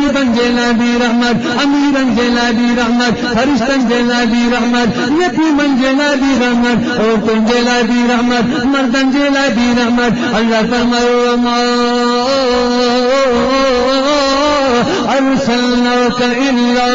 قطبن جے lobby رحمت، امیرن جے lobby رحمت، فرشتن جے لابی رحمت، یتیمن جے لابی رحمت، عورتن جے لابی رحمت، مردن جے لابی رحمت. اللہ فرمایا ما ارسلناک الا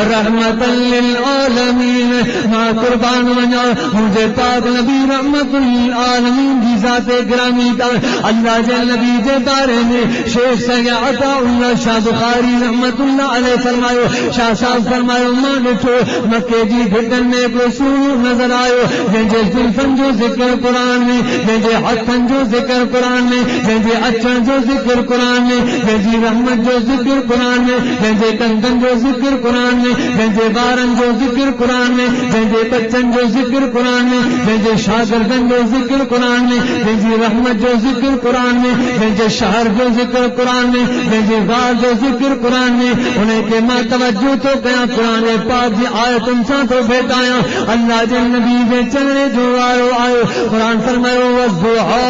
رحمتا للعالمین. ماں قربان ونجا مجھے پاک نبی رحمت للعالمین کی ذات گرامی کا. اللہ جل نبی کے بارے میں شیخ سید عطا اللہ شاہ بخاری رحمت اللہ علیہ فرمایا، شاہ صاحب فرمایا ماں ڈٹھو مکے جی گھٹن میں کو سور نظر آئے جنجے زلفن جو ذکر قرآن میں، جنجے ہتھن جو ذکر قرآن میں، جنجے اچھن جو ذکر قرآن میں، جنجی رحمت جو ذکر قرآن میں، جنجے کندن جو ذکر قرآن میں، جنجے بارن جو ذکر قرآن میں، جنجے بچن جو ذکر قرآن میں، جنجے شاگردن جو ذکر قرآن میں، جنجی رحمت جو ذکر قرآن میں، جنجے شہر جو ذکر قرآن میں، جنجے غار جو ذکر قرآن میں. انہیں کہ ماں توجہ تو کیا قرآن پاک کی آیت انسان تو بیٹایا. اللہ جل نبی کے چلنے جو آئے آئے قرآن فرمایا والضحیٰ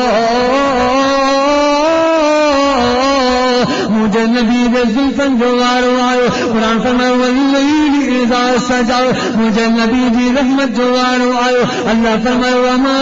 مجھے نبی دے زلفن جو وارو آئے قرآن فرمایا واللیل اذا سجا مجھے نبی دی رحمت جو وارو آئے. اللہ فرمایا وما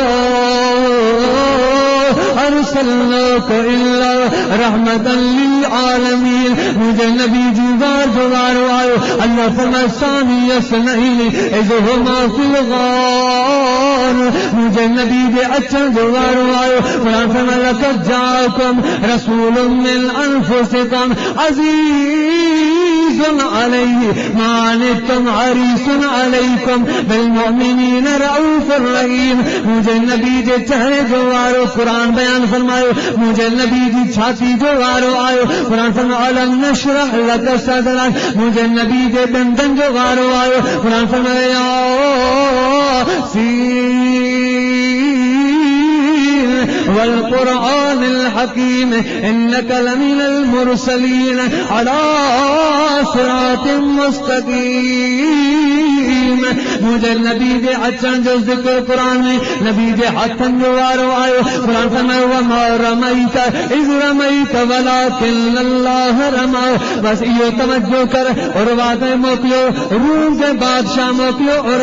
ارسلناک الا رحمتا للعالمین مجھے نبی دی جو وارو آئے. اللہ فرمایا ثانی اثنین اذ ہما فی الغار مجھے نبی دے اچھا جو وارو آئے. قرآن فرمایا لقد جاءکم رسول من انفسکم عزیز علیہ ما عنتم حریص علیکم بالمؤمنین رؤوف الرحیم. مجھے نبی دے چہرے جو وارو قرآن بیان فرمائے. مجھے نبی دی چھاتی جو وارو آئے قرآن فرمایا الم نشرح لک صدرک مجھے نبی دے دندن جو وارو آئے قرآن فرمایا والقرآن الحکیم انک لمن المرسلین علی صراط مستقیم. مجھے نبی دے اچھن جو ذکر قرآن میں نبی دے ہتھن جو وارو آئے قرآن فرمایا وما رمیت اذ رمیت ولکن اللہ رما. بس یہ توجہ کر اور واقع موکلو روم کے بادشاہ موکلو اور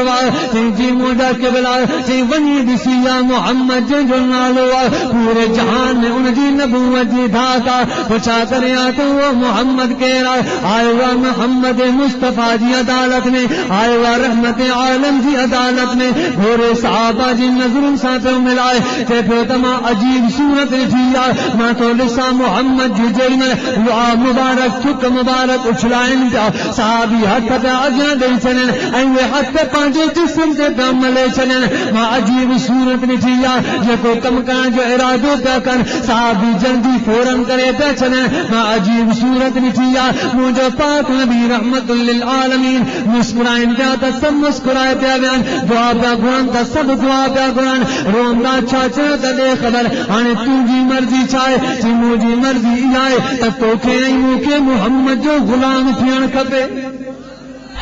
جی موجہ کے بلا جی ونی دسیا محمد جو نالو پورے جہان میں ان کی نبوت جی دھاتا پوچھا کرے تو وہ محمد کہہ رہا آئے ہوا محمد مصطفیٰ جی عدالت میں آئے ہوا رحمت عالم جی عدالت میں گھوڑے صحابہ جی نظروں ساتھ ملائے تے پھر تما عجیب صورت جیا ماں تو لسا محمد جی جین دعا مبارک چک مبارک اچھلائن جا صحابی ہاتھ پہ اجا دے چلن ایوے ہاتھ پہ پانچے جسم سے دم لے چلن ماں عجیب صورت جیا یہ کو کم کان جو ارادو پہ کن صحابی جلدی فوراں کرے پہ چلن ماں عجیب صورت جیا مجھے پاک نبی رحمت للعالمین مسکرائن پہ تا سب مسکرائے پہ بیان دعا پہ گران تا سب دعا پہ گران روم دا چاچا تا دے خبر آنے تو جی مرضی چاہے جی مجھے مرضی آئے تب تو کہ نہیں کہ محمد جو غلام تھیان کھپے.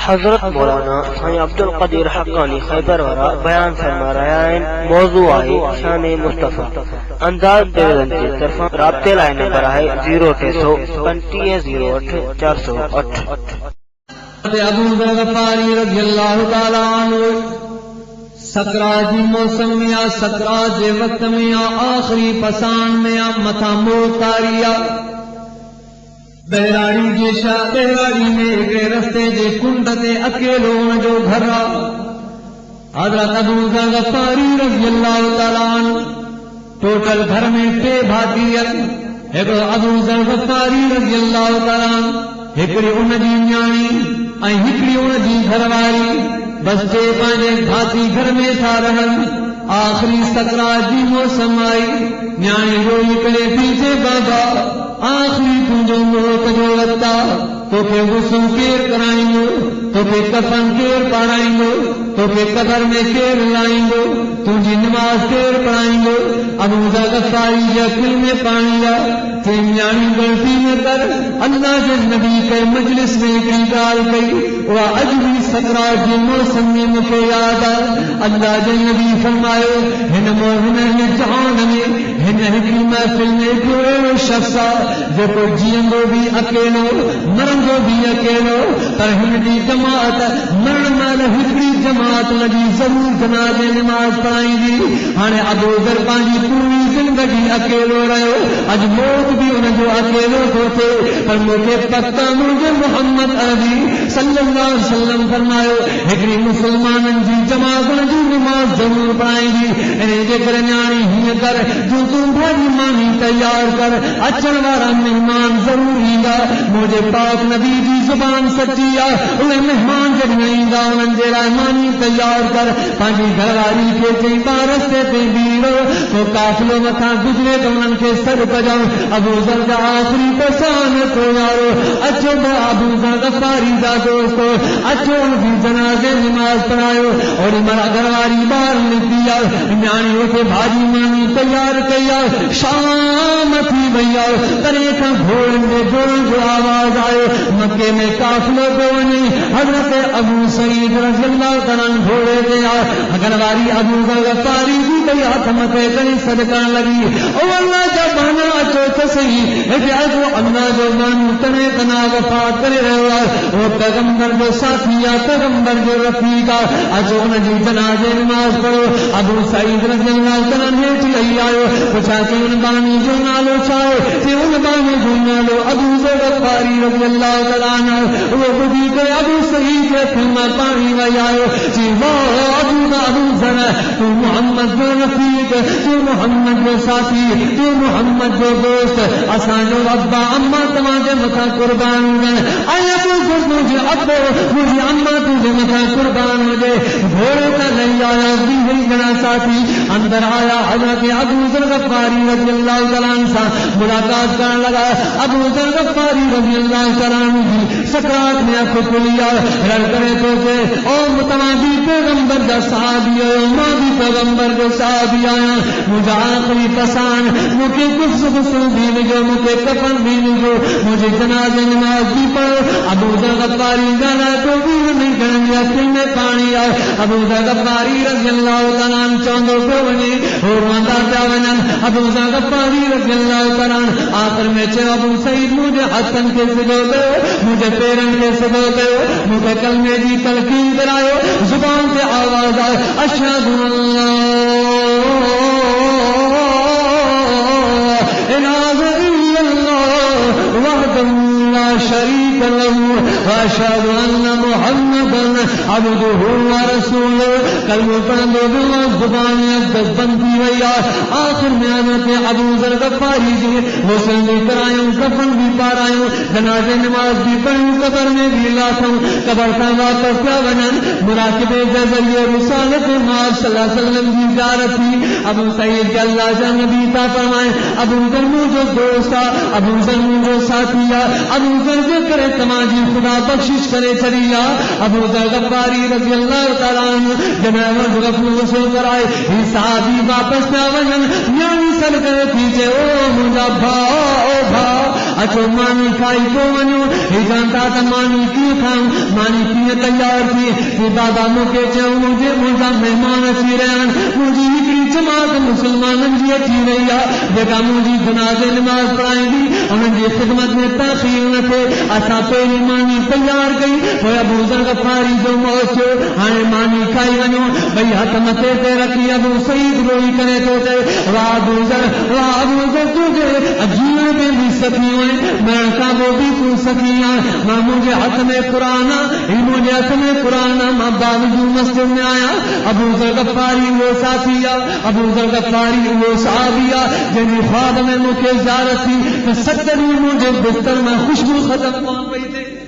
حضرت مولانا سائیں عبد القدیر حقانی خیبر والا بیان فرما رہا ہے. موضوع ہے شان مصطفیٰ. انداز ڈویژن کی طرف رابطے لائن نمبر ہے 030 ابو ذر غفاری رضی اللہ تعالی عنہ سکرات موسم میں یا سکرات وقت میں یا آخری پسان میں یا متھا موت تاریا بہراڑی جیشا بہراڑی میں ایک رستے جے کنڈتے اکیلوں جو گھرا حضرت ابو ذر غفاری رضی اللہ تعالی عنہ ٹوٹل گھر میں ٹے بھاتیت ایک ابو ذر غفاری رضی اللہ تعالی عنہ ہکڑی ان جی نیانی ऐं हिकिड़ी उन जी घरवारी बस जे पंहिंजे भाती घर में था रहनि. आख़िरी सकरात जी मौसम आई न्याणी रोई करे पीछे बाबा आख़िरी तुंहिंजो मौत जो वक़्तु आहे तोखे गुस्सो केरु कराईंदो तोखे कफन केरु पाराईंदो तोखे कबर में केरु लाहींदो तुंहिंजी नमाज़ केरु पढ़ाईंदो. अबू ज़र ग़फ़ारी जे अखियुनि में पाणी आहे ते न्याणी ग़लती न कर अल्लाह जे नबी के मजलिस में हिकिड़ी ॻाल्हि कई उहा अॼु बि सकरात जे मौसम में मूंखे यादि आहे. अल्लाह जे नबी फरमायो हिन जहान में हिन हिकिड़ी महफ़िल में हिकिड़ो अहिड़ो शख़्स आहे जेको जीअंदो बि अकेलो मरंदो बि अकेलो, पर हिन जी जमात मरण महिल हिकिड़ी जमात लॻी ज़रूर जनाज़े निमाज़ पढ़ाईंदी। हाणे अबू ज़र पंहिंजी पूरी ज़िंदगी अकेलो रहियो, अॼु मौत बि हुनजो अकेलो थो थिए, पर मूंखे पक मुंहिंजे मोहम्मद अरबी सल्लल्लाहु अलैहि वसल्लम फरमायो हिकिड़ी मुस्लमाननि जी जमात जी निमाज़ ज़रूर पढ़ाईंदी। इन जे करे न्याणी हीअं कर जो तूं भाॼी मानी तयार कर, अचण वारा महिमान ज़रूर ईंदा। मुंहिंजे पाक नबी जी ज़ुबान सची आहे, उहे महिमान जॾहिं ईंदा उन्हनि जे लाइ मानी तयार कर। पंहिंजी घरवारी खे चई ॿार रस्ते ते बीहो, को काफ़िलो मथां गुज़रे त उन्हनि खे सॾु कजाऊं। अबू ज़र जा आख़िरी पहचान थो यारो, अचो त अबू ज़र गफ़ारी जा दोस्तो, अचो उनजी जनाज़े निमाज़ पढ़ायो। ओॾी महिल घरवारी ॿाहिरि निकिती आहे, न्याणी उते भाॼी मानी तयार कई आहे, शाम थी वई आहे, तॾहिं खां घोड़नि जे जोरनि जो आवाज़ आयो। मके में काफ़िलो पियो वञे, हज़रत अबू सईद रज़ियल्लाहु ताला अन्हु घोड़े ते आहे। घरवारी अबू ज़र गफ़ारी जी ॿई हथ मथे करे सॾु करण लॻी, ओ अल्लाह जा बहाना अचो त सही, हिते अॻो अल्लाह जो माण्हू तॾहिं तना वफ़ात करे रहियो आहे, उहो पैगंबर जो साथी आहे, पैगंबर जो रफ़ीक आहे, अचो हुनजी जनाज़े निमाज़ पढ़ो। अबू सईद रज़ियल्लाहु ताला अन्हु हेठि लही आयो, पुछा कि उन बानी जो नालो छा आहे? कि उन बानी जो नालो अबू ज़र गफ़ारी रज़ियल्लाहु ताला अन्हु। उहो ॿुधी करे अबू सईद जे अखियुनि मां पाणी वही आयो, चई वाह अबू ज़र, तू मोहम्मद जो रफ़ीक, तू मोहम्मद जो साथी, तू मोहम्मद जो दोस्त, असांजो अब्बा अम्मा तव्हांजे मथां कुर्बान हुजनि। ऐं अबू ज़र मुंहिंजो अब्बो मुंहिंजी अम्मा तुंहिंजे मथां कुर्बान हुजे। घोड़े ते लही आया वीह ॼणा साथी, अंदर आया, हज़रत अबू ज़र गफ़ारी रज़ियल्लाहु ताला अन्हु सां मुलाक़ात करण लॻा। अबू ज़र गफ़ारी रज़ियल्लाहु ताला अन्हु जी सकरात में अखि खुली आहे, रड़ करे थो चए ओ तव्हां बि पैगंबर जा सहाबी आहियो, मां बि पैगंबर जो सहाबी आहियां, मुंहिंजा आख़िरी पसान, मूंखे गुस्ल बि ॾिजो, मूंखे कफ़न बि ॾिजो, मुंहिंजे जनाज़े निमाज़ बि पढ़ो। अबू ज़र गफ़ारी ॻाल्हाए थो, वीह मिंटनि जी अखियुनि में पाणी आहे। अबू ज़र गफ़ारी रज़ियल्लाहु ताला अन्हु चवंदो पियो वञे, हो रोंदा पिया वञनि। अबू ज़र गफ़ारी रज़ियल्लाहु ताला अन्हु आख़िर में चयो अबू सईद मुंहिंजे हथनि खे सिधो कयो, मुंहिंजे पेरनि खे सिधो कयो, मूंखे कलमे जी तलक़ीन करायो। ज़ुबान ते आवाज़ आहे अशहदु अल्ला इलाहा इल्लल्लाह वहदहु ला शरीक लहू व अशहदु अन्न मुहम्मदन अब्दुहु व रसूलुहु। कलमो पढ़ंदो वियो, ज़ुबान अक़दस बंदि थी वई आहे। आख़िर में हज़रत अबू ज़र गफ़ारी जी गुस्ल बि करायूं, कफ़न बि पारायूं, जनाज़े निमाज़ बि पढ़ियूं, क़बर में बि लाथऊं, क़बर तां वापसि पिया वञनि। मुराक़िबे जे ज़रिए रिसालत मां सल्लल्लाहु अलैहि वसल्लम जी ज़ियारत थी। अबू सईद के अल्लाह जा नबी था फरमाए अबू ज़र मुंहिंजो दोस्त आहे, अबू ज़र मुंहिंजो साथी आहे, अबू ज़र जे करे तव्हांजी ख़ुदा बख़्शिश करे छॾी आहे। अबू ज़र गफ़ारी रज़ियल्लाहु ताला अन्हु जॾहिं गुस्ल कराए ही सहाबी वापसि पिया वञनि, न्याणी सॾु करे थी चए ओ मुंहिंजा भाउ, ओ भाउ अचो मानी खाई थो वञो। ही जानता त मानी कीअं खाऊं, मानी कीअं तयार थी। ही बाबा मूंखे चयो मुंहिंजा महिमान अची रहिया आहिनि, मुंहिंजी हिकिड़ी जमात मुस्लमाननि जी अची रही आहे जेका मुंहिंजी जनाज़े निमाज़ पढ़ाईंदी, उन्हनि जी ख़िदमत में ताख़ीर न थिए। असां पहिरीं मानी तयार कई, पोइ अबू ज़र गफ़ारी जो मौत थियो, हाणे मानी खाई वञो। ॿई हथ मथे ते रखी अबू सईद रोई करे थो चए वाह अबू ज़र, वाह अबू ज़र, तुंहिंजे जीअण में बि सखी हुई, मरण खां पोइ बि तूं सखी आहे। मां मुंहिंजे हथ में क़ुर आहे, ही मुंहिंजे हथ में क़ुर आहे, मां बावजूद मस्जिद में आहियां। अबू ज़र गफ़ारी उहो साथी आहे, अबू ज़र गफ़ारी उहो सहाबी आहे जंहिंजी ख्वाब में मूंखे ज़ियारत थी त 7 ॾींहं मुंहिंजे बिस्तर में ख़ुशबू ख़तम कोन पई थिए।